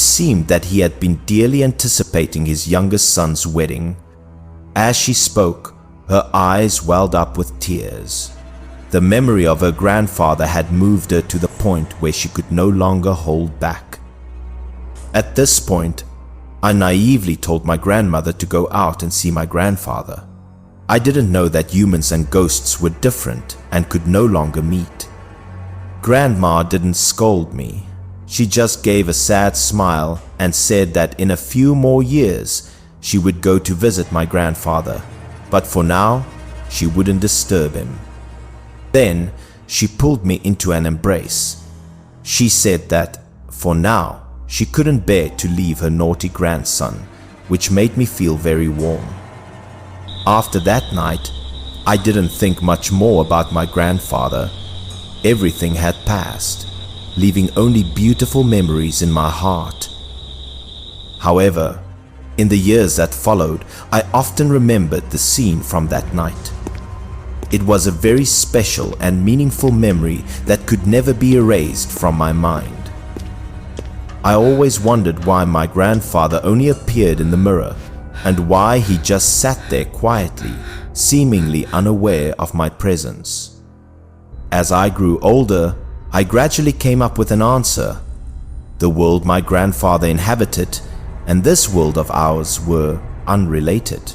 seemed that he had been dearly anticipating his youngest son's wedding. As she spoke, her eyes welled up with tears. The memory of her grandfather had moved her to the point where she could no longer hold back. At this point, I naively told my grandmother to go out and see my grandfather. I didn't know that humans and ghosts were different and could no longer meet. Grandma didn't scold me. She just gave a sad smile and said that in a few more years she would go to visit my grandfather, but for now she wouldn't disturb him. Then she pulled me into an embrace. She said that for now she couldn't bear to leave her naughty grandson, which made me feel very warm. After that night, I didn't think much more about my grandfather. Everything had passed, leaving only beautiful memories in my heart. However, in the years that followed, I often remembered the scene from that night. It was a very special and meaningful memory that could never be erased from my mind. I always wondered why my grandfather only appeared in the mirror, and why he just sat there quietly, seemingly unaware of my presence. As I grew older, I gradually came up with an answer. The world my grandfather inhabited and this world of ours were unrelated.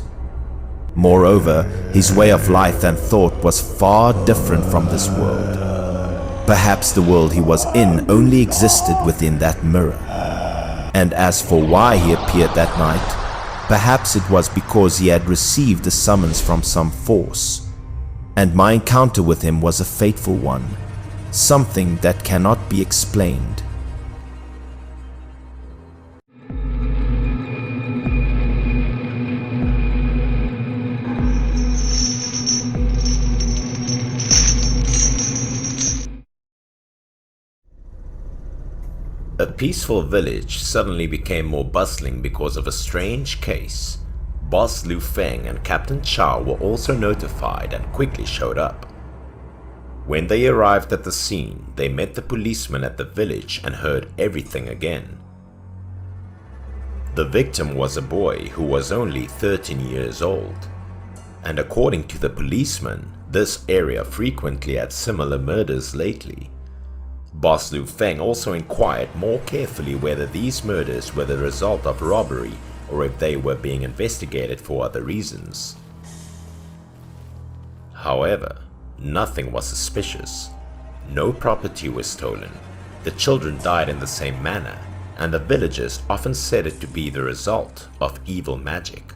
Moreover, his way of life and thought was far different from this world. Perhaps the world he was in only existed within that mirror. And as for why he appeared that night, perhaps it was because he had received a summons from some force, and my encounter with him was a fateful one, something that cannot be explained. A peaceful village suddenly became more bustling because of a strange case. Boss Liu Feng and Captain Chow were also notified and quickly showed up. When they arrived at the scene, they met the policeman at the village and heard everything again. The victim was a boy who was only 13 years old, and according to the policeman, this area frequently had similar murders lately. Boss Liu Feng also inquired more carefully whether these murders were the result of robbery or if they were being investigated for other reasons. However, nothing was suspicious. No property was stolen, the children died in the same manner, and the villagers often said it to be the result of evil magic.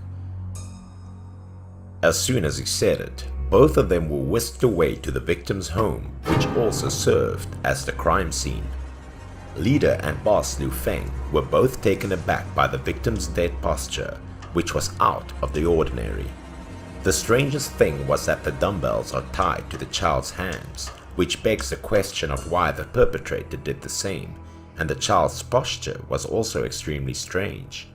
As soon as he said it, both of them were whisked away to the victim's home, which also served as the crime scene. Leader and Boss Liu Feng were both taken aback by the victim's dead posture, which was out of the ordinary. The strangest thing was that the dumbbells are tied to the child's hands, which begs the question of why the perpetrator did the same, and the child's posture was also extremely strange.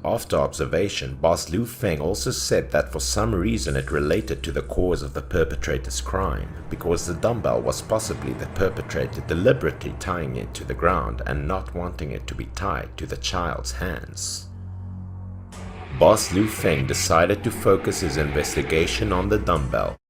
After observation, Boss Liu Feng also said that for some reason it related to the cause of the perpetrator's crime, because the dumbbell was possibly the perpetrator deliberately tying it to the ground and not wanting it to be tied to the child's hands. Boss Liu Feng decided to focus his investigation on the dumbbell